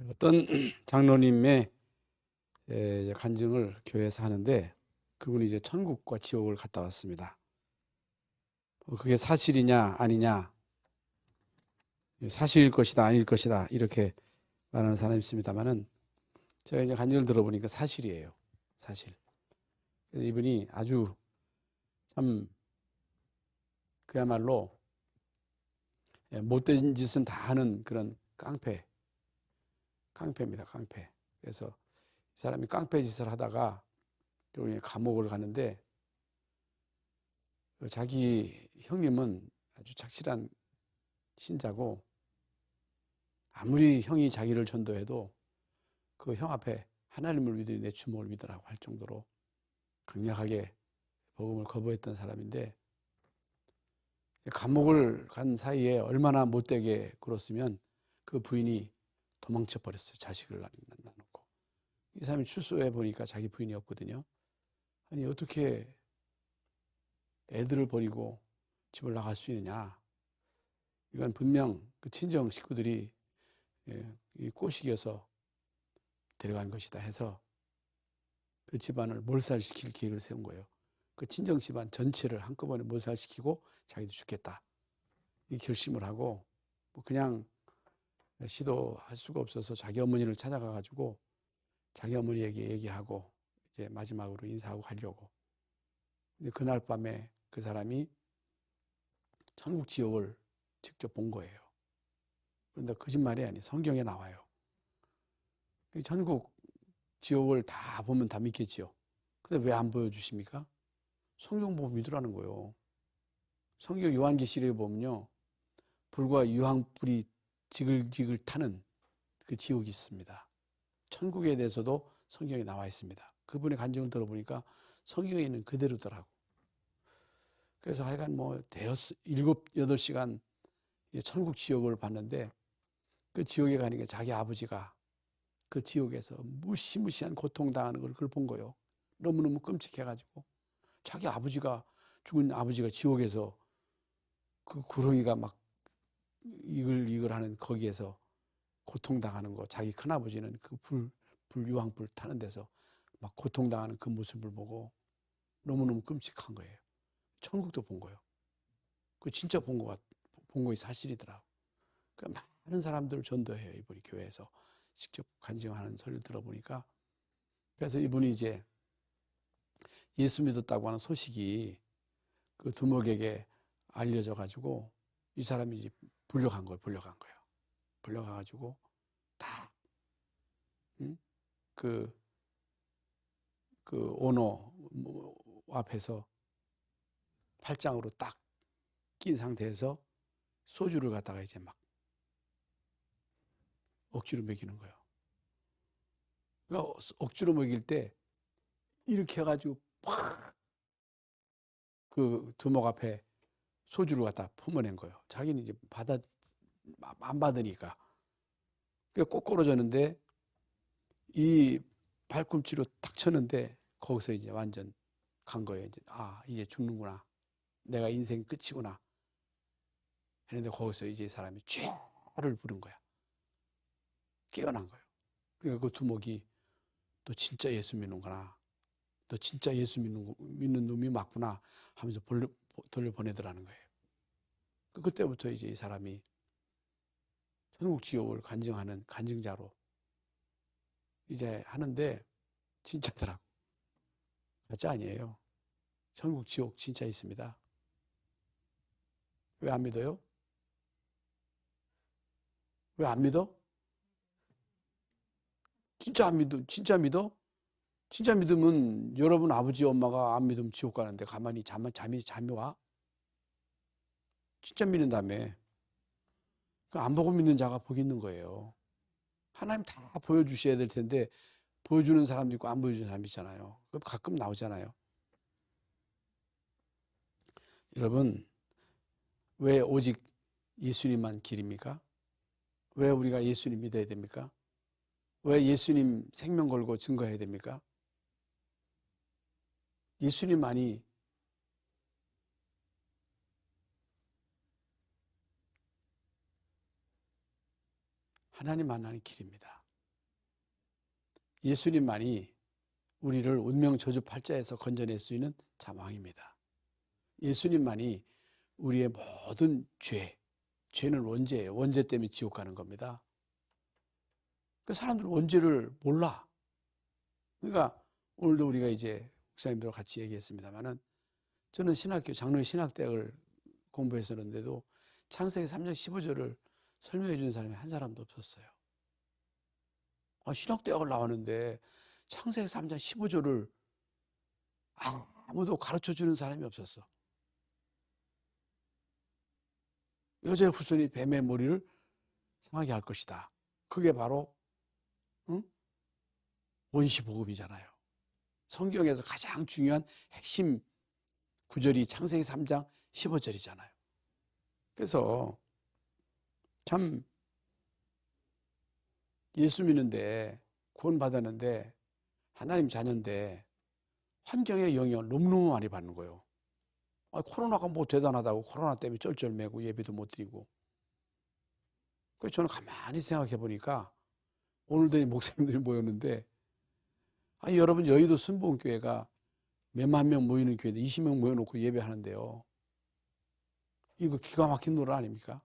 어떤 장로님의 간증을 교회에서 하는데, 그분이 이제 천국과 지옥을 갔다 왔습니다. 그게 사실이냐 아니냐, 사실일 것이다 아닐 것이다 이렇게 말하는 사람이 있습니다만은, 제가 이제 간증을 들어보니까 사실이에요. 사실. 이분이 아주 참 그야말로 못된 짓은 다 하는 그런 깡패입니다. 깡패. 그래서 이 사람이 깡패 짓을 하다가 결국에 감옥을 가는데, 자기 형님은 아주 착실한 신자고, 아무리 형이 자기를 전도해도 그 형 앞에 하나님을 믿으니 내 주먹을 믿으라고 할 정도로 강력하게 복음을 거부했던 사람인데, 감옥을 간 사이에 얼마나 못되게 굴었으면 그 부인이 도망쳐 버렸어요. 자식을 낳아놓고. 이 사람이 출소해 보니까 자기 부인이 없거든요. 아니, 어떻게 애들을 버리고 집을 나갈 수 있느냐. 이건 분명 그 친정 식구들이 이 꼬시겨서 데려간 것이다 해서 그 집안을 몰살시킬 계획을 세운 거예요. 그 친정 집안 전체를 한꺼번에 몰살시키고 자기도 죽겠다, 이 결심을 하고, 뭐 그냥 시도할 수가 없어서 자기 어머니를 찾아가 가지고 자기 어머니에게 얘기하고 이제 마지막으로 인사하고 가려고. 근데 그날 밤에 그 사람이 천국 지옥을 직접 본 거예요. 그런데 거짓말이 아니, 성경에 나와요. 천국 지옥을 다 보면 다 믿겠지요. 근데 왜 안 보여주십니까? 성경 보고 믿으라는 거예요. 성경 요한계시록에 보면요, 불과 유황불이 지글지글 타는 그 지옥이 있습니다. 천국에 대해서도 성경에 나와 있습니다. 그분의 간증을 들어보니까 성경에 있는 그대로더라고. 그래서 하여간 뭐 대여섯 7-8시간 천국 지옥을 봤는데, 그 지옥에 가니까 자기 아버지가 그 지옥에서 무시무시한 고통당하는 걸 그걸 본 거예요. 너무너무 끔찍해가지고, 자기 아버지가, 죽은 아버지가 지옥에서 그 구렁이가 막 이글 하는 거기에서 고통당하는 거, 자기 큰아버지는 그 유황불 타는 데서 막 고통당하는 그 모습을 보고 너무너무 끔찍한 거예요. 천국도 본 거예요. 그 진짜 본 거이 사실이더라고. 그러니까 많은 사람들을 전도해요, 이분이 교회에서 직접 간증하는 소리를 들어보니까. 그래서 이분이 이제 예수 믿었다고 하는 소식이 그 두목에게 알려져 가지고 이 사람이 이제 불려간 거예요. 불려가가지고 다, 그 오너 앞에서 팔짱으로 딱 낀 상태에서 소주를 갖다가 이제 막 억지로 먹이는 거예요. 그러니까 억지로 먹일 때 이렇게 해가지고 팍 그 두목 앞에 소주를 갖다 품어낸 거예요. 자기는 이제 안 받으니까. 꼭 떨어졌는데, 이 발꿈치로 탁 쳤는데 거기서 이제 완전 간 거예요. 이제 이제 죽는구나, 내가 인생 끝이구나 했는데, 거기서 이제 이 사람이 쥐를 부른 거야. 깨어난 거예요. 그러니까 그 두목이 너 진짜 예수 믿는구나, 너 진짜 예수 믿는 놈이 맞구나 하면서 돌려보내더라는 거예요. 그때부터 이제 이 사람이 천국 지옥을 간증하는 간증자로 이제 하는데, 진짜더라고. 가짜 아니에요. 천국 지옥 진짜 있습니다. 왜 안 믿어요? 왜 안 믿어? 진짜 안 믿어? 진짜 믿어? 진짜 믿으면 여러분 아버지 엄마가 안 믿으면 지옥 가는데 가만히 잠이 와? 진짜 믿는다며. 안 보고 믿는 자가 복이 있는 거예요. 하나님 다 보여주셔야 될 텐데, 보여주는 사람도 있고 안 보여주는 사람도 있잖아요. 그럼 가끔 나오잖아요. 여러분, 왜 오직 예수님만 길입니까? 왜 우리가 예수님 믿어야 됩니까? 왜 예수님 생명 걸고 증거해야 됩니까? 예수님만이 하나님 만나는 길입니다. 예수님만이 우리를 운명 저주 팔자에서 건져낼 수 있는 참 왕입니다. 예수님만이 우리의 모든 죄는 원죄예요. 원죄 때문에 지옥 가는 겁니다. 그 사람들은 원죄를 몰라. 그러니까 오늘도 우리가 이제 목사님들과 같이 얘기했습니다만은 저는 장로의 신학대학을 공부했었는데도 창세기 3장 15절을 설명해 주는 사람이 한 사람도 없었어요. 신학대학을 나왔는데 창세기 3장 15절을 아무도 가르쳐 주는 사람이 없었어. 여자의 후손이 뱀의 머리를 상하게 할 것이다. 그게 바로 원시복음이잖아요. 성경에서 가장 중요한 핵심 구절이 창세기 3장 15절이잖아요. 그래서 참 예수 믿는데 구원받았는데 하나님 자녀인데 환경의 영향을 너무너무 많이 받는 거예요. 코로나가 뭐 대단하다고 코로나 때문에 쩔쩔매고 예배도 못 드리고. 그래서 저는 가만히 생각해 보니까 오늘도 목사님들이 모였는데 여러분 여의도 순복음교회가 몇만 명 모이는 교회인데 20명 모여놓고 예배하는데요. 이거 기가 막힌 노래 아닙니까?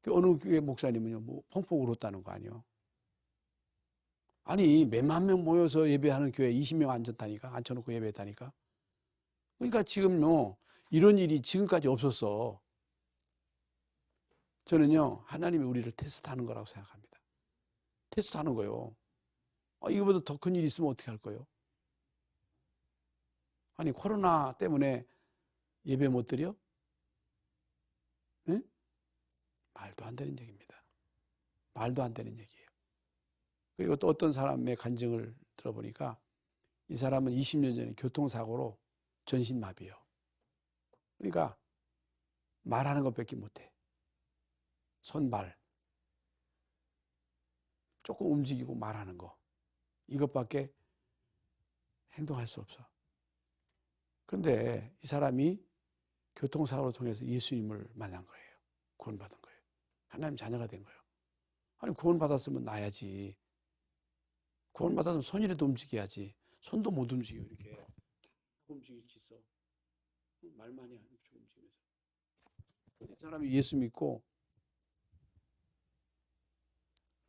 어느 교회 목사님은요, 뭐 펑펑 울었다는 거 아니에요? 아니, 몇만 명 모여서 예배하는 교회 20명 앉혀놓고 예배했다니까? 그러니까 지금요, 이런 일이 지금까지 없었어. 저는요, 하나님이 우리를 테스트하는 거라고 생각합니다. 테스트하는 거예요. 이거보다 더 큰 일이 있으면 어떻게 할 거예요? 아니, 코로나 때문에 예배 못 드려? 응? 말도 안 되는 얘기입니다. 말도 안 되는 얘기예요. 그리고 또 어떤 사람의 간증을 들어보니까 이 사람은 20년 전에 교통사고로 전신마비예요. 그러니까 말하는 것밖에 못해. 손발 조금 움직이고 말하는 거 이것밖에 행동할 수 없어. 그런데 이 사람이 교통사고를 통해서 예수님을 만난 거예요. 구원받은 거예요. 하나님 자녀가 된 거예요. 아니 구원받았으면 나야지. 구원받았으면 손이라도 움직여야지. 손도 못 움직여 이렇게. 움직일 수 있어. 말만이 아니고 움직이면서. 이 사람이 예수 믿고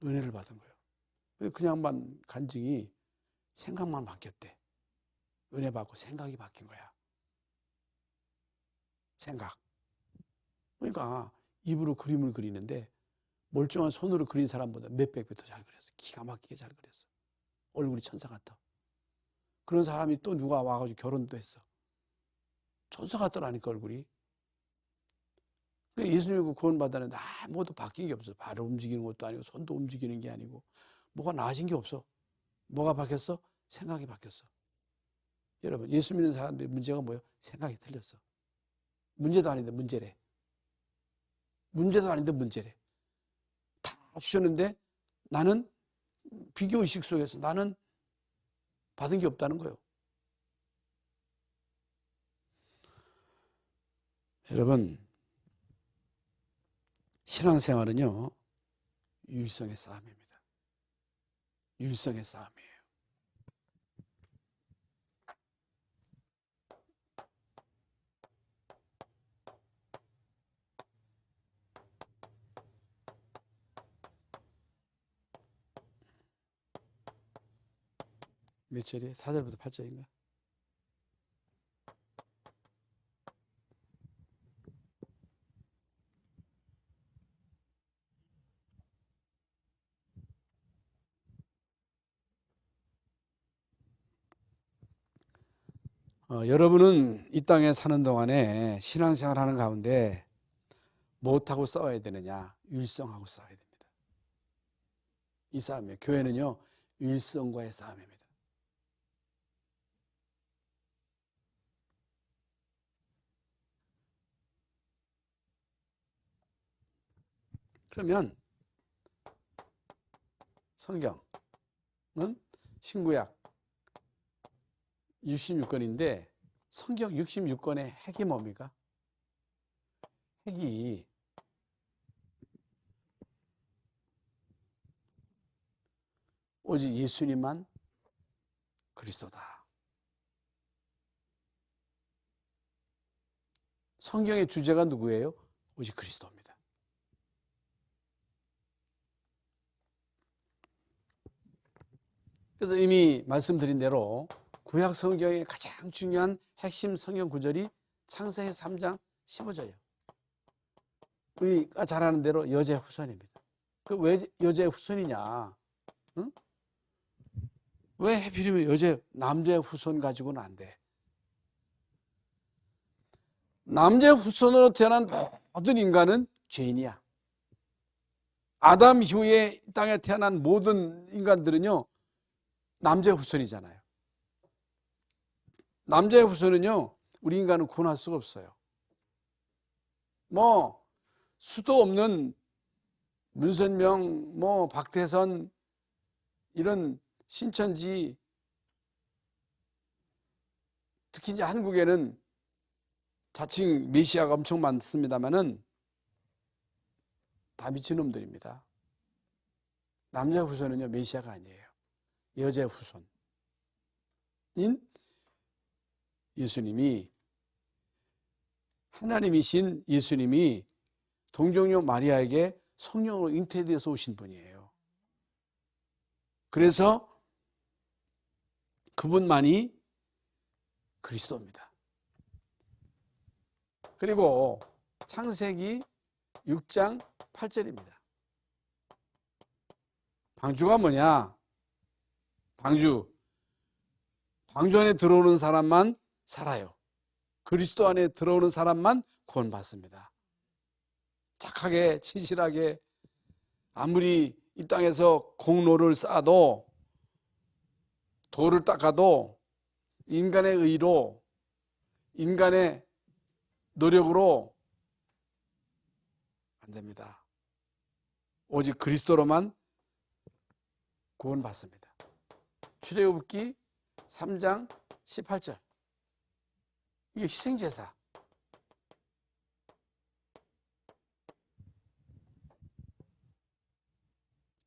은혜를 받은 거예요. 그냥만 간증이 생각만 바뀌었대. 은혜 받고 생각이 바뀐 거야. 생각. 그러니까 입으로 그림을 그리는데 멀쩡한 손으로 그린 사람보다 몇백 배 더 잘 그렸어. 기가 막히게 잘 그렸어. 얼굴이 천사 같아. 그런 사람이 또 누가 와가지고 결혼도 했어. 천사 같더라니까 얼굴이. 예수님을 구원받았는데 아무것도 바뀐 게 없어. 발을 움직이는 것도 아니고 손도 움직이는 게 아니고 뭐가 나아진 게 없어. 뭐가 바뀌었어? 생각이 바뀌었어. 여러분 예수 믿는 사람들의 문제가 뭐예요? 생각이 틀렸어. 문제도 아닌데 문제래. 문제도 아닌데 문제래. 다 주셨는데 나는 비교의식 속에서 나는 받은 게 없다는 거예요. 여러분 신앙생활은요 유일성의 싸움입니다. 유일성의 싸움이에요. 몇 절이에요? 4절부터 8절인가? 여러분은 이 땅에 사는 동안에 신앙생활 하는 가운데 무엇하고 싸워야 되느냐? 유일성하고 싸워야 됩니다. 이 싸움이에요. 교회는요, 유일성과의 싸움입니다. 그러면 성경은 신구약 66권인데 성경 66권의 핵이 뭡니까? 핵이 오직 예수님만 그리스도다. 성경의 주제가 누구예요? 오직 그리스도입니다. 그래서 이미 말씀드린 대로 구약 성경의 가장 중요한 핵심 성경 구절이 창세기 3장 15절이에요. 우리가 잘 아는 대로 여자의 후손입니다. 왜 여자의 후손이냐? 응? 왜 하필이면 남자의 후손 가지고는 안 돼? 남자의 후손으로 태어난 모든 인간은 죄인이야. 아담 이후에 땅에 태어난 모든 인간들은요, 남자의 후손이잖아요. 남자의 후손은요, 우리 인간은 구원할 수가 없어요. 수도 없는 문선명, 박태선, 이런 신천지, 특히 이제 한국에는 자칭 메시아가 엄청 많습니다만은 다 미친놈들입니다. 남자 후손은요, 메시아가 아니에요. 여자의 후손인 예수님이, 하나님이신 예수님이 동정녀 마리아에게 성령으로 잉태되어서 오신 분이에요. 그래서 그분만이 그리스도입니다. 그리고 창세기 6장 8절입니다. 방주가 뭐냐? 방주 안에 들어오는 사람만 살아요. 그리스도 안에 들어오는 사람만 구원받습니다. 착하게 진실하게 아무리 이 땅에서 공로를 쌓아도, 돌을 닦아도, 인간의 의로, 인간의 노력으로 안 됩니다. 오직 그리스도로만 구원받습니다. 출애굽기 3장 18절. 이게 희생제사.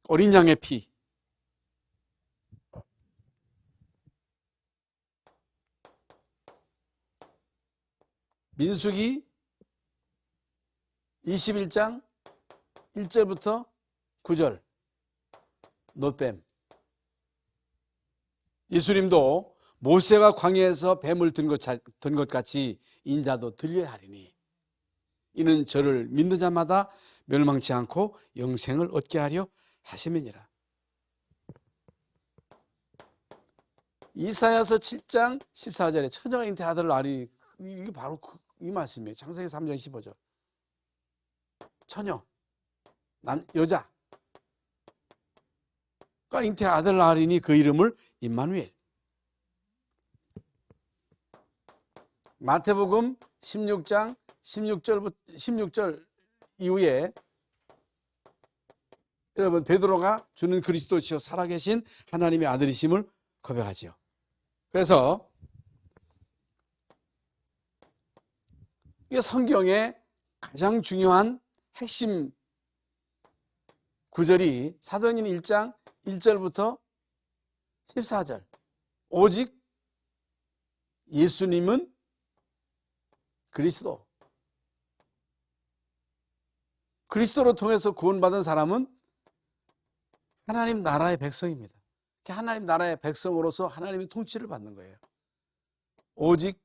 어린 양의 피. 민수기 21장 1절부터 9절. 노뱀. 예수님도 모세가 광야에서 뱀을 든 것 같이 인자도 들려야 하리니 이는 저를 믿는 자마다 멸망치 않고 영생을 얻게 하려 하심이니라. 이사야서 7장 14절에 처녀가 잉태한 아들을 낳으리니, 이게 바로 이 말씀이에요. 창세기 3장 15절. 처녀, 여자가 잉태한 아들을 낳으리니 그 이름을 임마누엘. 마태복음 16장 16절 이후에 여러분, 베드로가 주는 그리스도시요 살아계신 하나님의 아들이심을 고백하지요. 그래서 이게 성경의 가장 중요한 핵심 구절이 사도행전 1장 1절부터 14절. 오직 예수님은 그리스도. 그리스도로 통해서 구원받은 사람은 하나님 나라의 백성입니다. 하나님 나라의 백성으로서 하나님의 통치를 받는 거예요. 오직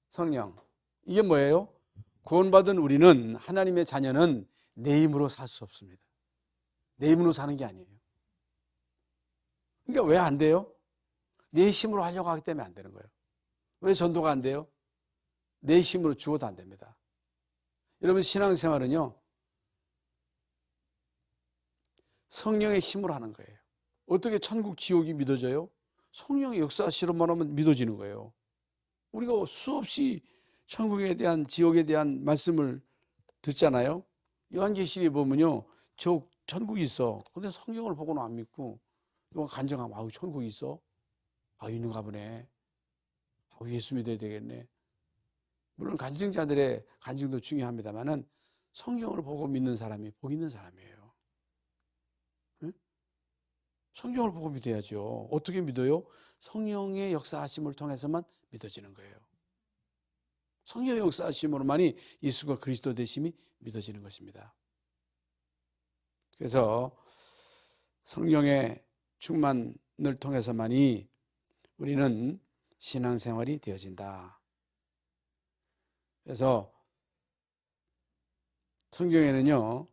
성령. 이게 뭐예요? 구원받은 우리는, 하나님의 자녀는 내 힘으로 살 수 없습니다. 내 힘으로 사는 게 아니에요. 그러니까 왜 안 돼요? 내 힘으로 하려고 하기 때문에 안 되는 거예요. 왜 전도가 안 돼요? 내 힘으로 죽어도 안 됩니다. 여러분, 신앙생활은요, 성령의 힘으로 하는 거예요. 어떻게 천국 지옥이 믿어져요? 성령의 역사시로만 하면 믿어지는 거예요. 우리가 수없이 천국에 대한, 지옥에 대한 말씀을 듣잖아요. 요한계시록에 보면요, 저 천국이 있어. 근데 성경을 보고는 안 믿고 누가 간증하면, 아우 천국이 있어? 아, 있는가 보네. 아우, 예수 믿어야 되겠네. 물론 간증자들의 간증도 중요합니다만은 성경을 보고 믿는 사람이 복 있는 사람이에요. 응? 성경을 보고 믿어야죠. 어떻게 믿어요? 성령의 역사하심을 통해서만 믿어지는 거예요. 성령의 역사하심으로만이 예수가 그리스도 되심이 믿어지는 것입니다. 그래서 성령의 충만을 통해서만이 우리는 신앙생활이 되어진다. 그래서 성경에는요,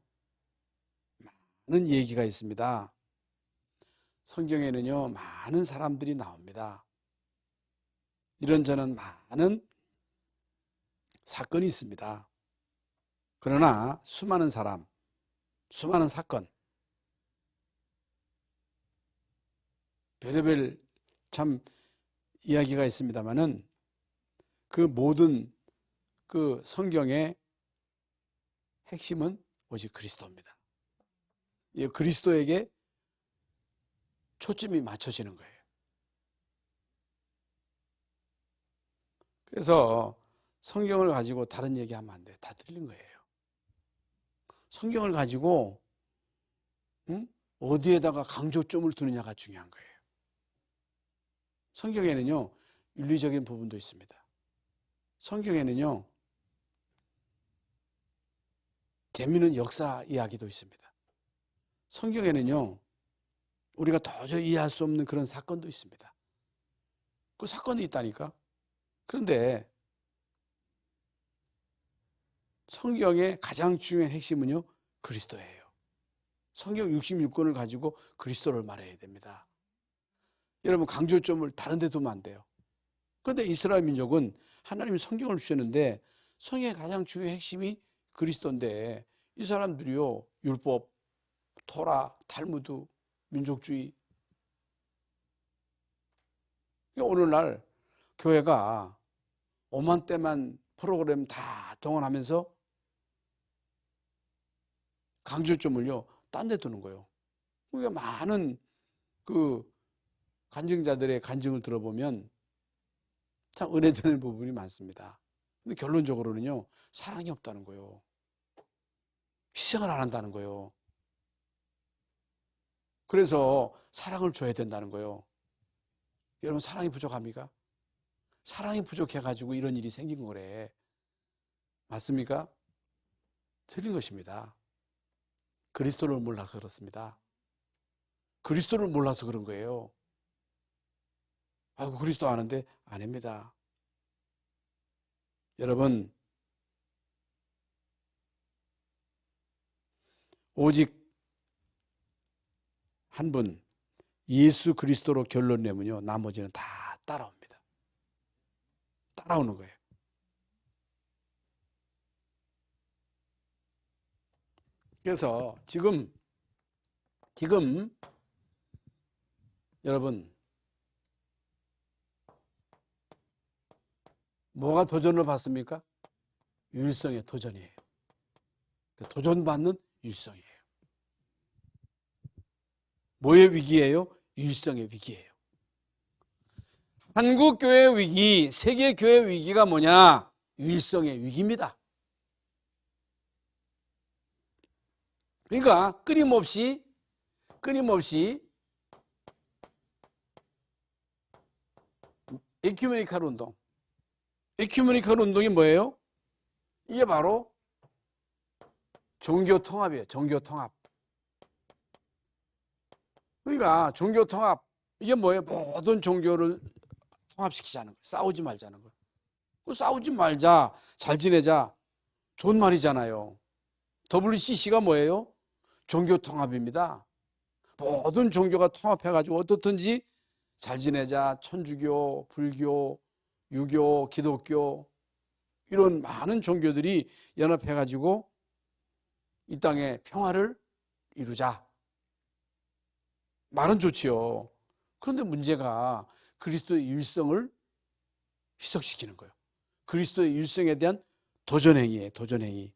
많은 얘기가 있습니다. 성경에는요, 많은 사람들이 나옵니다. 이런저런 많은 사건이 있습니다. 그러나 수많은 사람, 수많은 사건, 별의별 참 이야기가 있습니다만은 그 모든 그 성경의 핵심은 오직 그리스도입니다. 이 그리스도에게 초점이 맞춰지는 거예요. 그래서 성경을 가지고 다른 얘기하면 안 돼. 다 틀린 거예요. 성경을 가지고 어디에다가 강조점을 두느냐가 중요한 거예요. 성경에는요, 윤리적인 부분도 있습니다. 성경에는요, 재미있는 역사 이야기도 있습니다. 성경에는요, 우리가 도저히 이해할 수 없는 그런 사건도 있습니다. 그 사건이 있다니까. 그런데 성경의 가장 중요한 핵심은요, 그리스도예요. 성경 66권을 가지고 그리스도를 말해야 됩니다. 여러분, 강조점을 다른 데 두면 안 돼요. 그런데 이스라엘 민족은 하나님이 성경을 주셨는데 성경의 가장 중요한 핵심이 그리스도인데 이 사람들이요, 율법, 토라, 탈무드, 민족주의. 오늘날 교회가 오만때만 프로그램 다 동원하면서 강조점을요, 딴 데 두는 거예요. 우리가 많은 그 간증자들의 간증을 들어보면 참 은혜되는 부분이 많습니다. 근데 결론적으로는요, 사랑이 없다는 거예요. 희생을 안 한다는 거예요. 그래서 사랑을 줘야 된다는 거예요. 여러분, 사랑이 부족합니까? 사랑이 부족해가지고 이런 일이 생긴 거래. 맞습니까? 틀린 것입니다. 그리스도를 몰라서 그렇습니다. 그리스도를 몰라서 그런 거예요. 아이고, 그리스도 아는데 아닙니다. 여러분, 오직 한 분, 예수 그리스도로 결론 내면요, 나머지는 다 따라옵니다. 따라오는 거예요. 그래서 지금 여러분, 뭐가 도전을 받습니까? 유일성의 도전이에요. 도전받는 유일성이에요. 뭐의 위기예요? 유일성의 위기예요. 한국교회 위기, 세계교회 위기가 뭐냐? 유일성의 위기입니다. 그러니까 끊임없이 에큐메니칼 운동. 에큐메니칼 운동이 뭐예요? 이게 바로 종교 통합이에요. 종교 통합. 그러니까 종교 통합, 이게 뭐예요? 모든 종교를 통합시키자는 거예요. 싸우지 말자는 거예요. 싸우지 말자, 잘 지내자, 좋은 말이잖아요. WCC가 뭐예요? 종교 통합입니다. 모든 종교가 통합해가지고 어떻든지 잘 지내자, 천주교, 불교, 유교, 기독교, 이런 많은 종교들이 연합해가지고 이 땅에 평화를 이루자. 말은 좋지요. 그런데 문제가 그리스도의 유일성을 희석시키는 거예요. 그리스도의 유일성에 대한 도전행위예요. 도전행위.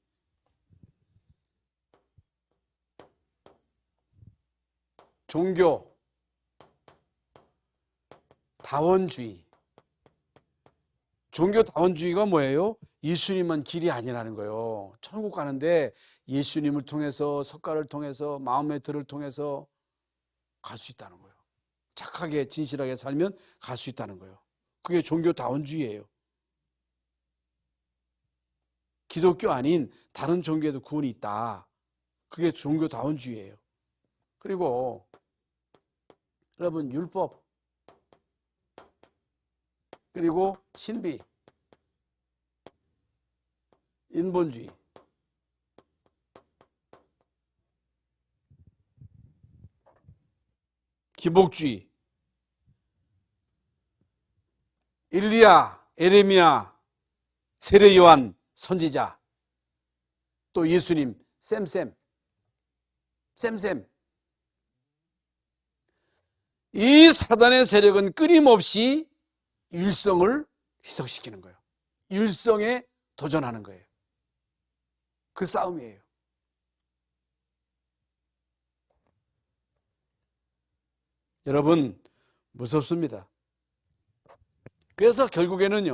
종교, 다원주의. 종교 다원주의가 뭐예요? 예수님만 길이 아니라는 거예요. 천국 가는데 예수님을 통해서, 석가를 통해서, 마음의 들을 통해서 갈 수 있다는 거예요. 착하게 진실하게 살면 갈 수 있다는 거예요. 그게 종교다원주의예요. 기독교 아닌 다른 종교에도 구원이 있다. 그게 종교다원주의예요. 그리고 여러분, 율법 그리고 신비, 인본주의, 기복주의, 일리야, 에레미야, 세례 요한 선지자, 또 예수님, 쌤. 이 사단의 세력은 끊임없이 율성을 희석시키는 거예요. 율성에 도전하는 거예요. 그 싸움이에요. 여러분, 무섭습니다. 그래서 결국에는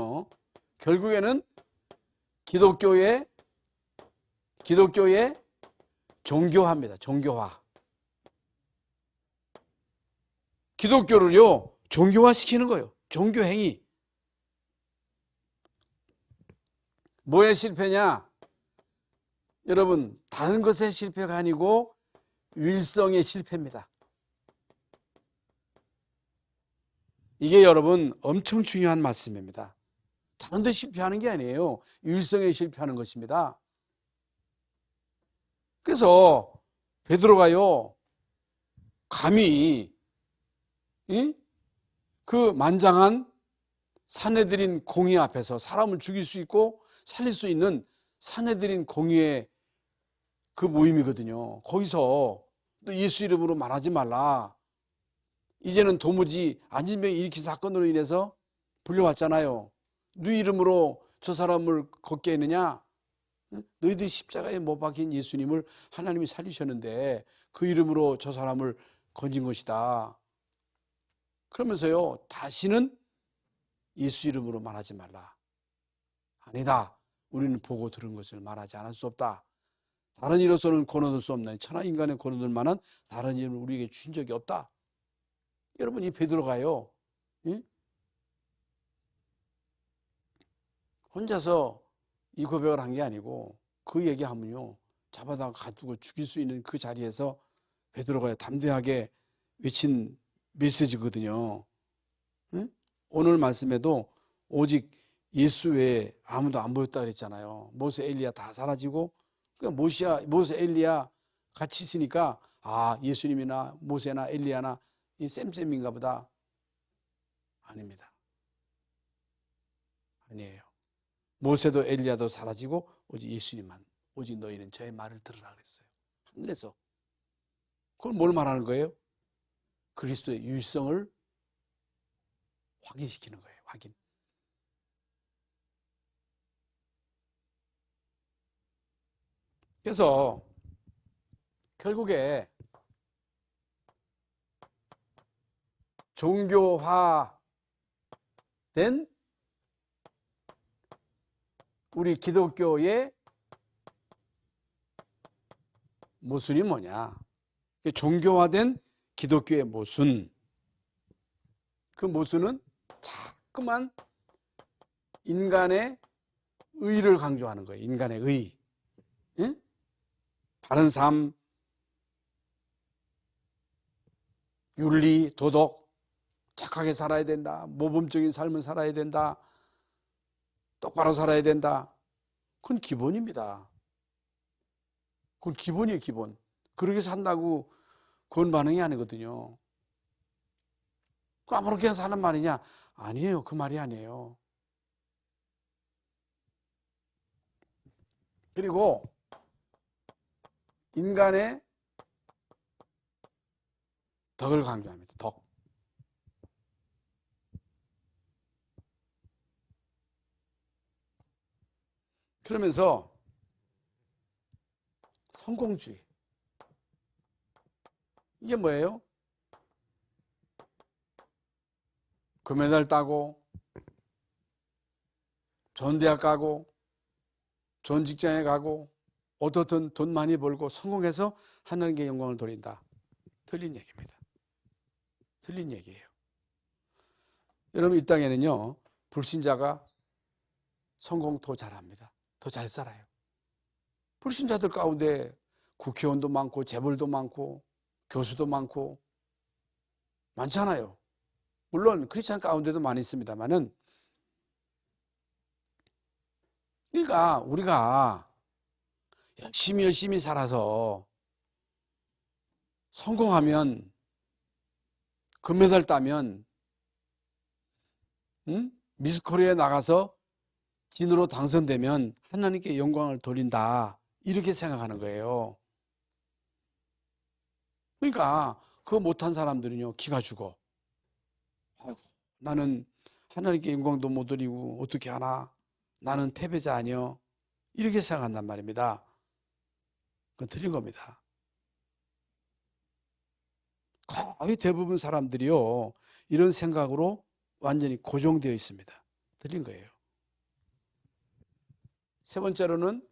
기독교의 종교화입니다. 종교화. 기독교를요, 종교화시키는 거예요. 종교행위. 뭐에 실패냐? 여러분, 다른 것의 실패가 아니고 율성의 실패입니다. 이게 여러분 엄청 중요한 말씀입니다. 다른 데 실패하는 게 아니에요. 율성에 실패하는 것입니다. 그래서 베드로가요, 감히 그 만장한 산헤드린 공의 앞에서 사람을 죽일 수 있고 살릴 수 있는 산헤드린 공의의 그 모임이거든요. 거기서 또 예수 이름으로 말하지 말라. 이제는 도무지 안진병이 일으킨 사건으로 인해서 불려왔잖아요. 네 이름으로 저 사람을 걷게 했느냐? 너희들이 십자가에 못 박힌 예수님을 하나님이 살리셨는데 그 이름으로 저 사람을 건진 것이다. 그러면서요, 다시는 예수 이름으로 말하지 말라. 아니다. 우리는 보고 들은 것을 말하지 않을 수 없다. 다른 이로서는 권하들 수 없는 천하 인간의 권하들 만한 다른 이름을 우리에게 주신 적이 없다. 여러분, 이 베드로가요, 혼자서 이 고백을 한 게 아니고 그 얘기하면요, 잡아다가 가두고 죽일 수 있는 그 자리에서 베드로가 담대하게 외친 메시지거든요. 오늘 말씀에도 오직 예수 외에 아무도 안 보였다 그랬잖아요. 모세, 엘리야 다 사라지고, 그러니까 모세, 엘리야 같이 있으니까 아, 예수님이나 모세나 엘리야나 이 쌤쌤인가 보다. 아닙니다. 아니에요. 모세도 엘리야도 사라지고 오직 예수님만, 오직 너희는 저의 말을 들으라 그랬어요. 하늘에서. 그걸 뭘 말하는 거예요? 그리스도의 유일성을 확인시키는 거예요. 확인. 그래서 결국에 종교화된 우리 기독교의 모순이 뭐냐? 종교화된 기독교의 모순. 그 모순은 자꾸만 인간의 의를 강조하는 거예요. 인간의 의. 응? 바른 삶, 윤리, 도덕, 착하게 살아야 된다. 모범적인 삶을 살아야 된다. 똑바로 살아야 된다. 그건 기본입니다. 그건 기본이에요, 기본. 그렇게 산다고 그건 반응이 아니거든요. 아무렇게나 사는 말이냐? 아니에요. 그 말이 아니에요. 그리고 인간의 덕을 강조합니다. 덕. 그러면서 성공주의. 이게 뭐예요? 금메달 따고, 좋은 대학 가고, 좋은 직장에 가고, 어떻든 돈 많이 벌고 성공해서 하나님께 영광을 돌린다. 틀린 얘기입니다. 틀린 얘기예요. 여러분, 이 땅에는요, 불신자가 성공 더 잘합니다. 더 잘 살아요. 불신자들 가운데 국회의원도 많고 재벌도 많고 교수도 많고 많잖아요. 물론 크리스찬 가운데도 많이 있습니다만은, 그러니까 우리가 열심히 살아서 성공하면, 금메달 따면, 미스코리아에 나가서 진으로 당선되면 하나님께 영광을 돌린다, 이렇게 생각하는 거예요. 그러니까 그거 못한 사람들은요, 기가 죽어. 아이고, 나는 하나님께 영광도 못 드리고 어떻게 하나, 나는 패배자 아니여, 이렇게 생각한단 말입니다. 그건 틀린 겁니다. 거의 대부분 사람들이요, 이런 생각으로 완전히 고정되어 있습니다. 틀린 거예요. 세 번째로는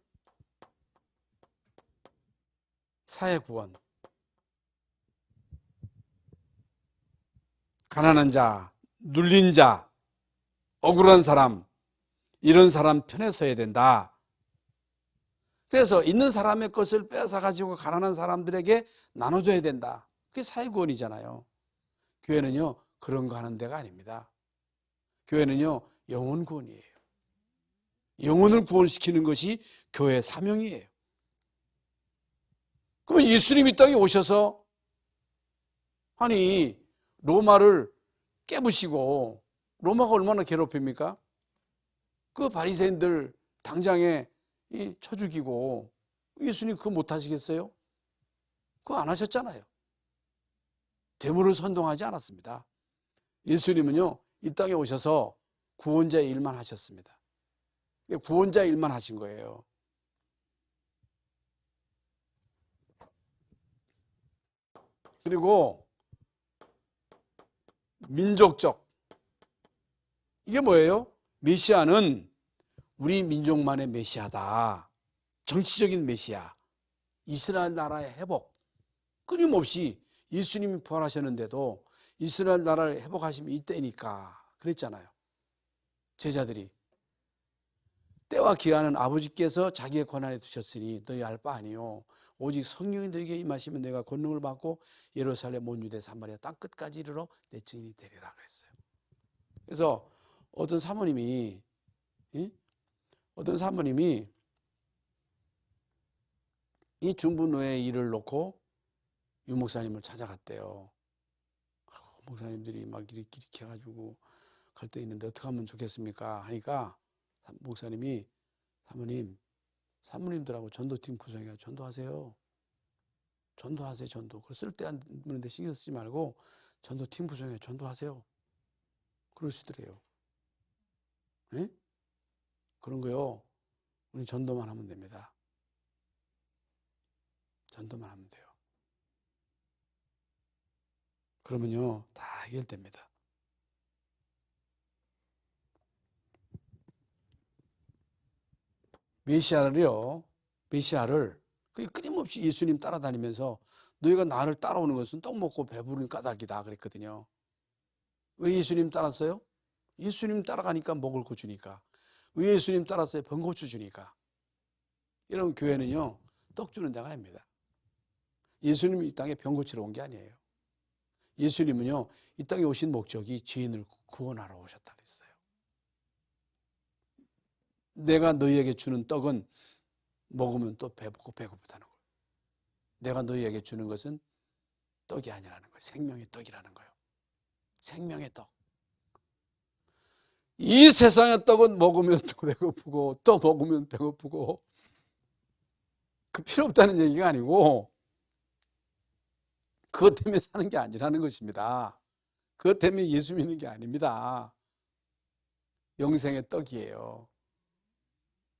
사회구원. 가난한 자, 눌린 자, 억울한 사람, 이런 사람 편에 서야 된다. 그래서 있는 사람의 것을 빼앗아가지고 가난한 사람들에게 나눠줘야 된다. 그게 사회구원이잖아요. 교회는요, 그런 거 하는 데가 아닙니다. 교회는요, 영혼 구원이에요. 영혼을 구원시키는 것이 교회의 사명이에요. 그러면 예수님이 이 땅에 오셔서, 아니, 로마를 깨부시고, 로마가 얼마나 괴롭힙니까? 그 바리새인들 당장에 쳐 죽이고, 예수님 그거 못 하시겠어요? 그거 안 하셨잖아요. 대물을 선동하지 않았습니다. 예수님은요, 이 땅에 오셔서 구원자의 일만 하셨습니다. 구원자의 일만 하신 거예요. 그리고 민족적, 이게 뭐예요? 메시아는 우리 민족만의 메시아다. 정치적인 메시아, 이스라엘 나라의 회복. 끊임없이 예수님이 부활하셨는데도 이스라엘 나라를 회복하시면 이때니까 그랬잖아요. 제자들이 때와 기한은 아버지께서 자기의 권한에 두셨으니 너희 알 바 아니요, 오직 성령이 너희에게 임하시면 내가 권능을 받고 예루살렘 온 유대 사마리아 땅 끝까지 이르러 내 증인이 되리라 그랬어요. 그래서 어떤 사모님이 이 중부노예 일을 놓고 유 목사님을 찾아갔대요. 목사님들이 막 이렇게 해가지고 갈등 있는데 어떻게 하면 좋겠습니까? 하니까 목사님이, 사모님들하고 전도팀 구성해서 전도하세요. 전도. 그 쓸데없는데 신경 쓰지 말고 전도팀 구성해서 전도하세요. 그러시더래요. 네? 그런 거요, 우리 전도만 하면 됩니다. 전도만 하면 돼요. 그러면요, 다 해결됩니다. 메시아를 끊임없이 예수님 따라다니면서 너희가 나를 따라오는 것은 떡 먹고 배부른 까닭이다 그랬거든요. 왜 예수님 따랐어요? 예수님 따라가니까 먹을 거 주니까. 왜 예수님 따랐어요? 병고주 주니까. 여러분, 교회는요, 떡 주는 데가 아닙니다. 예수님이 이 땅에 병고치러 온 게 아니에요. 예수님은요, 이 땅에 오신 목적이 죄인을 구원하러 오셨다 그랬어요. 내가 너희에게 주는 떡은 먹으면 또 배고프다는 거예요. 내가 너희에게 주는 것은 떡이 아니라는 거예요. 생명의 떡이라는 거예요. 생명의 떡. 이 세상의 떡은 먹으면 또 배고프고 또 먹으면 배고프고, 그 필요 없다는 얘기가 아니고 그것 때문에 사는 게 아니라는 것입니다. 그것 때문에 예수 믿는 게 아닙니다. 영생의 떡이에요.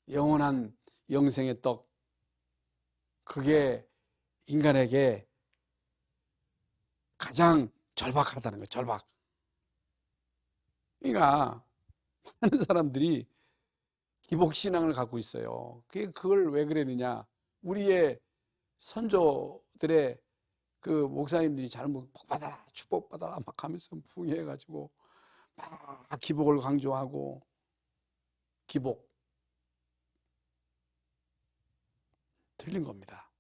영원한 영생의 떡. 그게 인간에게 가장 절박하다는 거예요. 절박. 그러니까 많은 사람들이 기복신앙을 갖고 있어요. 그걸 왜 그러느냐? 우리의 선조들의 그 목사님들이 잘못 복 받아라, 축복 받아라 막 하면서 풍해가지고 막 기복을 강조하고 기복 틀린 겁니다.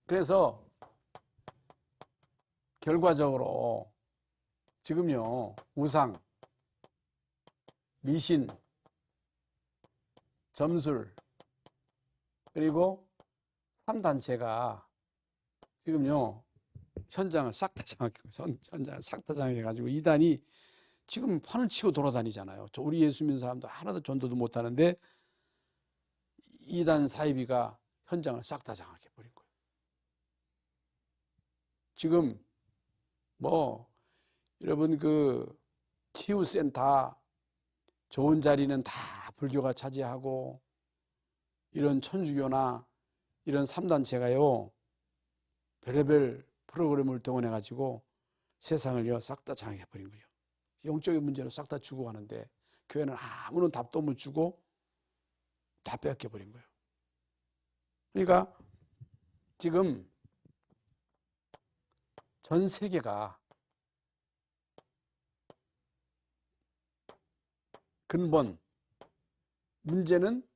그래서 결과적으로 지금요 우상, 미신, 점술 그리고 3단체가 지금요 현장을 싹 다 장악해가지고 이단이 지금 판을 치고 돌아다니잖아요. 우리 예수 믿는 사람도 하나도 전도도 못하는데 이단 사이비가 현장을 싹 다 장악해버린 거예요. 지금 뭐 여러분 그 치유센터 좋은 자리는 다 불교가 차지하고 이런 천주교나 이런 3단체가요 별의별 프로그램을 동원해가지고 세상을요 싹 다 장악해버린 거예요. 영적인 문제로 싹 다 주고 가는데 교회는 아무런 답도 못 주고 다 빼앗겨버린 거예요. 그러니까 지금 전 세계가 근본 문제는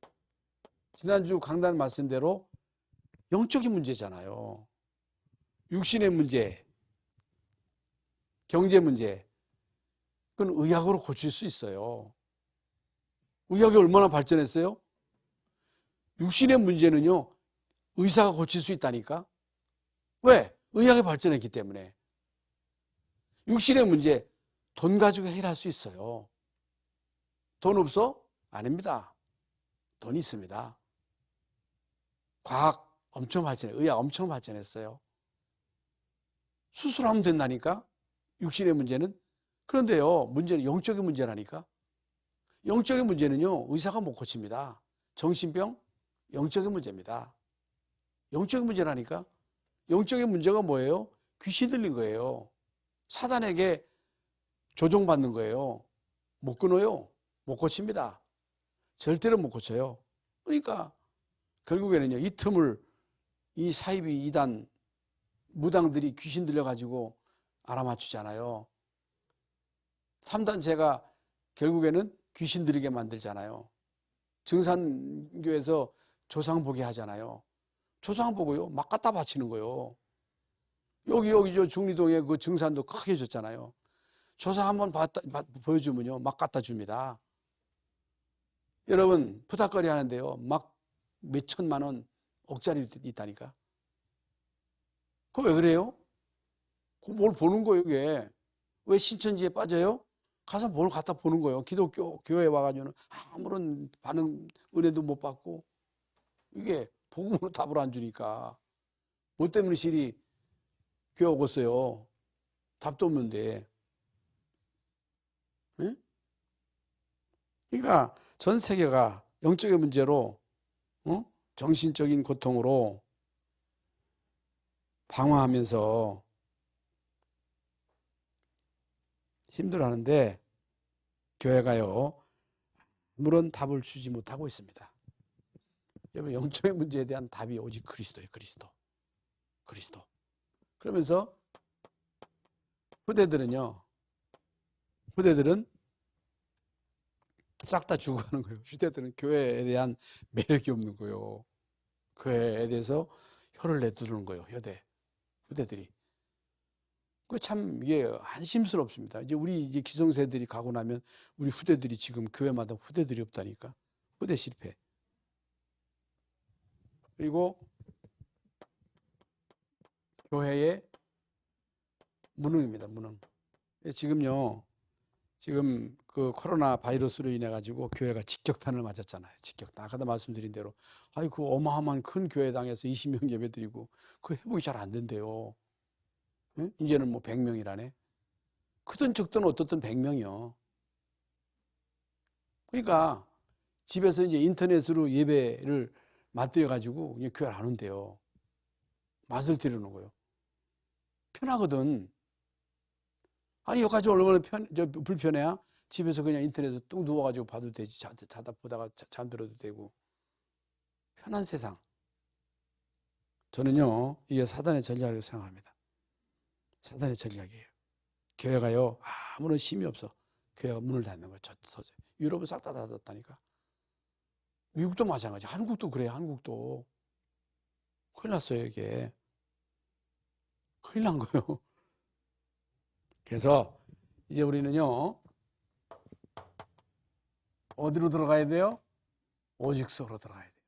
지난주 강단 말씀대로 영적인 문제잖아요. 육신의 문제, 경제 문제, 그건 의학으로 고칠 수 있어요. 의학이 얼마나 발전했어요? 육신의 문제는요, 의사가 고칠 수 있다니까? 왜? 의학이 발전했기 때문에. 육신의 문제, 돈 가지고 해결할 수 있어요. 돈 없어? 아닙니다. 돈 있습니다. 과학 엄청 발전해, 의학 엄청 발전했어요. 수술하면 된다니까? 육신의 문제는. 그런데요, 문제는 영적인 문제라니까? 영적인 문제는요, 의사가 못 고칩니다. 정신병, 영적인 문제입니다. 영적인 문제라니까? 영적인 문제가 뭐예요? 귀신 들린 거예요. 사단에게 조종받는 거예요. 못 끊어요. 못 고칩니다. 절대로 못 고쳐요. 그러니까 결국에는요, 이 틈을 이 사이비 이단 무당들이 귀신 들려가지고 알아맞추잖아요. 3단체가 결국에는 귀신 들이게 만들잖아요. 증산교에서 조상 보게 하잖아요. 조상 보고요, 막 갖다 바치는 거예요. 여기 저 중리동에 그 증산도 크게 줬잖아요. 조상 한번 보여주면요, 막 갖다 줍니다. 여러분, 부탁거리 하는데요, 막 몇천만 원, 억짜리 있다니까. 그거 왜 그래요? 뭘 보는 거예요, 이게? 왜 신천지에 빠져요? 가서 뭘 갖다 보는 거예요. 기독교 교회에 와가지고는 아무런 반응, 은혜도 못 받고. 이게 복음으로 답을 안 주니까. 뭐 때문에 실이 교회 오겠어요? 답도 없는데. 네? 그러니까 전 세계가 영적인 문제로 정신적인 고통으로 방황하면서 힘들어하는데 교회가요 아무런 답을 주지 못하고 있습니다. 여러분, 영적인 문제에 대한 답이 오직 그리스도예요. 그리스도. 그러면서 후대들은 싹 다 죽어가는 거예요. 후대들은 교회에 대한 매력이 없는 거예요. 교회에 대해서 혀를 내두르는 거예요. 후대들이. 그 참 이게 한심스럽습니다. 이제 기성세들이 가고 나면 우리 후대들이 지금 교회마다 후대들이 없다니까. 후대 실패. 그리고 교회의 무능입니다. 무능. 지금 그 코로나 바이러스로 인해 가지고 교회가 직격탄을 맞았잖아요. 직격탄. 아까도 말씀드린 대로 그 어마어마한 큰 교회당에서 20명 예배드리고 그 회복이 잘 안 된대요. 응? 이제는 뭐 100명이라네. 크든 적든 어떻든 100명이요. 그러니까 집에서 이제 인터넷으로 예배를 맞대어 가지고 교회를 안 온대요. 맛을 들여놓은 거예요. 편하거든. 아니 여기까지 얼마나 불편해야? 집에서 그냥 인터넷에 뚝 누워가지고 봐도 되지. 자다 보다가 잠들어도 되고. 편한 세상. 저는요, 이게 사단의 전략이라고 생각합니다. 사단의 전략이에요. 교회가요, 아무런 힘이 없어. 교회가 문을 닫는 거예요. 서재. 유럽은 싹 다 닫았다니까. 미국도 마찬가지. 한국도 그래요. 한국도. 큰일 났어요, 이게. 큰일 난 거예요. 그래서 이제 우리는요, 어디로 들어가야 돼요? 오직 속으로 들어가야 돼요.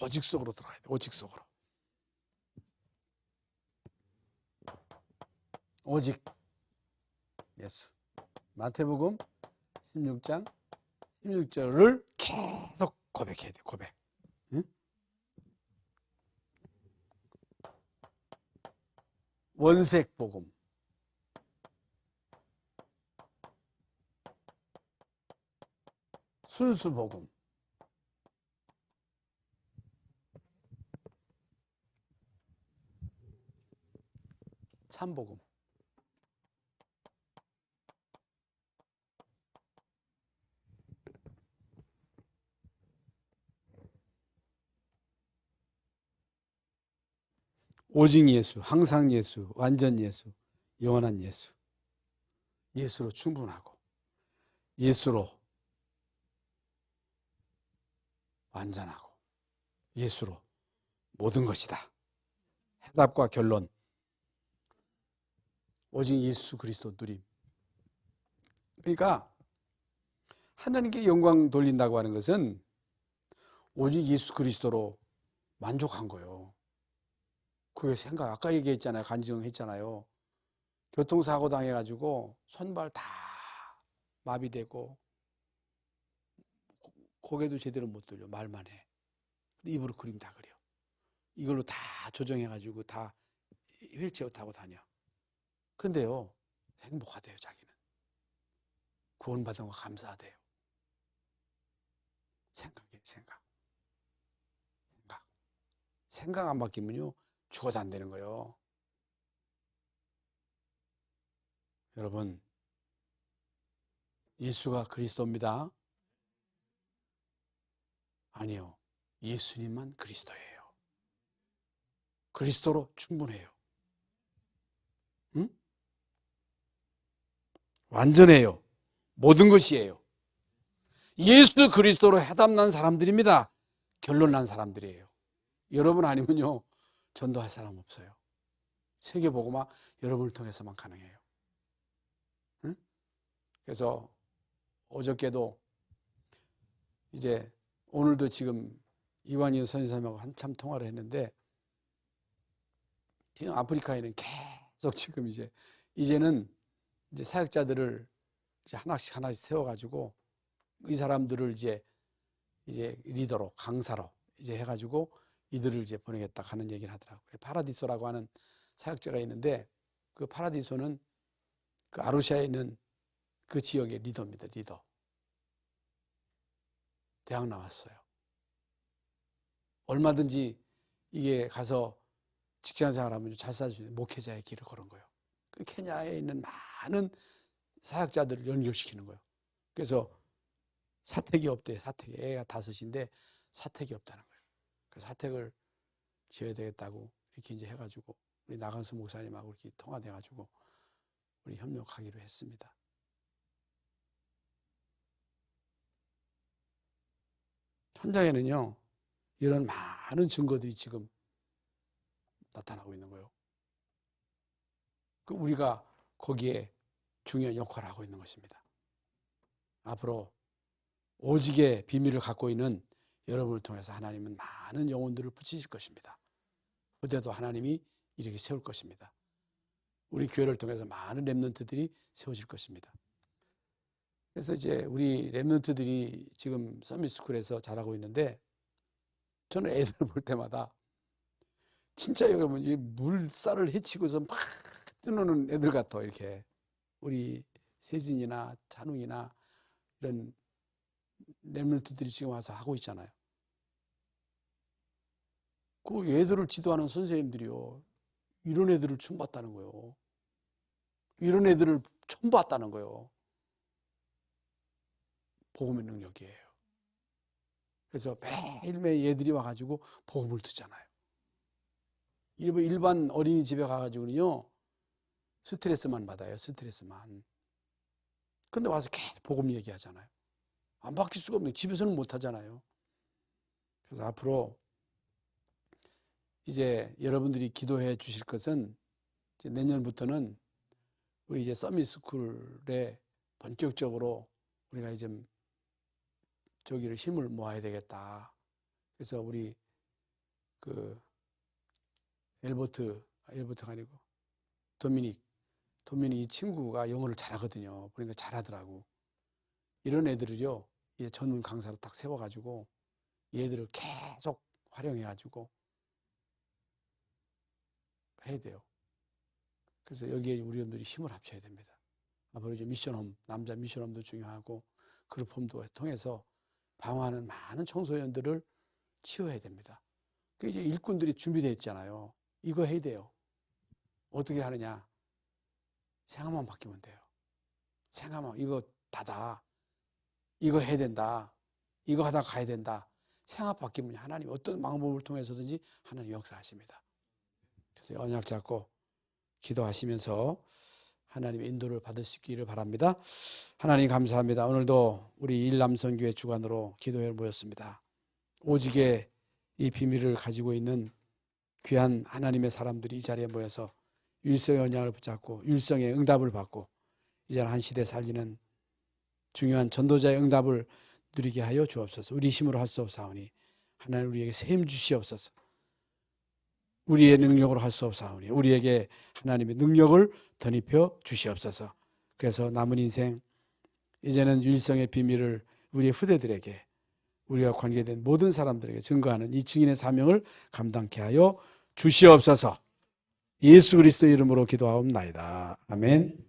오직 속으로 들어가야 돼요. 오직 속으로. 오직 예수. 마태복음 16장 16절을 계속 고백해야 돼요. 고백. 응? 원색복음. 순수복음. 참복음. 오직 예수, 항상 예수, 완전 예수, 영원한 예수. 예수로 충분하고 예수로 완전하고 예수로 모든 것이다. 해답과 결론. 오직 예수 그리스도 누림. 그러니까 하나님께 영광 돌린다고 하는 것은 오직 예수 그리스도로 만족한 거예요. 그게 생각, 아까 얘기했잖아요. 간증했잖아요. 교통사고 당해가지고 손발 다 마비되고 고개도 제대로 못 돌려. 말만 해. 입으로 그림 다 그려. 이걸로 다 조정해가지고 다 휠체어 타고 다녀. 그런데요, 행복하대요, 자기는. 구원받은 거 감사하대요. 생각이에요, 생각. 생각 안 바뀌면요, 죽어도 안 되는 거예요. 여러분, 예수가 그리스도입니다. 아니요, 예수님만 그리스도예요. 그리스도로 충분해요. 응? 완전해요. 모든 것이에요. 예수 그리스도로 해답난 사람들입니다. 결론 난 사람들이에요. 여러분 아니면요, 전도할 사람 없어요. 세계복음화 여러분을 통해서만 가능해요. 응? 그래서 어저께도 이제 오늘도 지금 이완희 선생님하고 한참 통화를 했는데, 지금 아프리카에는 계속 지금 이제는 이제 사역자들을 이제 하나씩 세워가지고 이 사람들을 이제 리더로, 강사로 이제 해가지고 이들을 이제 보내겠다 하는 얘기를 하더라고요. 파라디소라고 하는 사역자가 있는데, 그 파라디소는 그 아루샤에 있는 그 지역의 리더입니다. 리더. 대학 나왔어요. 얼마든지 이게 가서 직장 생활하면 잘 살 수 있는 목회자의 길을 걸은 거예요. 그 케냐에 있는 많은 사역자들을 연결시키는 거예요. 그래서 사택이 없대요. 사택이. 애가 5인데 사택이 없다는 거예요. 그래서 사택을 지어야 되겠다고 이렇게 이제 해가지고 우리 나간수 목사님하고 이렇게 통화돼가지고 우리 협력하기로 했습니다. 현장에는요, 이런 많은 증거들이 지금 나타나고 있는 거예요. 우리가 거기에 중요한 역할을 하고 있는 것입니다. 앞으로 오직의 비밀을 갖고 있는 여러분을 통해서 하나님은 많은 영혼들을 붙이실 것입니다. 그때도 하나님이 이렇게 세울 것입니다. 우리 교회를 통해서 많은 렘넌트들이 세워질 것입니다. 그래서 이제 우리 렘넌트들이 지금 서밋스쿨에서 자라고 있는데, 저는 애들 볼 때마다 진짜 여러분 이 물살을 헤치고서 막 뛰노는 애들 같아. 이렇게 우리 세진이나 찬웅이나 이런 렘넌트들이 지금 와서 하고 있잖아요. 그 애들을 지도하는 선생님들이요, 이런 애들을 처음 봤다는 거예요. 이런 애들을 처음 봤다는 거예요. 복음의 능력이에요. 그래서 매일매일 얘들이 와가지고 복음을 듣잖아요. 일반 어린이집에 가가지고는요, 스트레스만 받아요. 스트레스만. 근데 와서 계속 복음 얘기하잖아요. 안 바뀔 수가 없는, 집에서는 못 하잖아요. 그래서 앞으로 이제 여러분들이 기도해 주실 것은 이제 내년부터는 우리 이제 서밋스쿨에 본격적으로 우리가 이제 저기를 힘을 모아야 되겠다. 그래서 우리 그 엘버트가 아니고 도미닉 이 친구가 영어를 잘하거든요. 그러니까 잘하더라고. 이런 애들을요, 전문 강사로 딱 세워가지고 얘들을 계속 활용해가지고 해야 돼요. 그래서 여기에 우리 여러분들이 힘을 합쳐야 됩니다. 앞으로 이제 미션홈, 남자 미션홈도 중요하고 그룹홈도 통해서 방황하는 많은 청소년들을 치유해야 됩니다. 그 이제 일꾼들이 준비되어 있잖아요. 이거 해야 돼요. 어떻게 하느냐? 생각만 바뀌면 돼요. 생각만, 이거 다다. 이거 해야 된다. 이거 하다가 가야 된다. 생각 바뀌면 하나님 어떤 방법을 통해서든지 하나님 역사하십니다. 그래서 언약 잡고 기도하시면서 하나님의 인도를 받으시기를 바랍니다. 하나님 감사합니다. 오늘도 우리 일남선교회 주관으로 기도회를 모였습니다. 오직의 이 비밀을 가지고 있는 귀한 하나님의 사람들이 이 자리에 모여서 율성의 언약을 붙잡고 율성의 응답을 받고 이제 한 시대 살리는 중요한 전도자의 응답을 누리게 하여 주옵소서. 우리 힘으로 할 수 없사오니 하나님 우리에게 셈 주시옵소서. 우리의 능력으로 할 수 없사오니 우리에게 하나님의 능력을 덧입혀 주시옵소서. 그래서 남은 인생 이제는 율성의 비밀을 우리의 후대들에게, 우리와 관계된 모든 사람들에게 증거하는 이 증인의 사명을 감당케 하여 주시옵소서. 예수 그리스도 이름으로 기도하옵나이다. 아멘.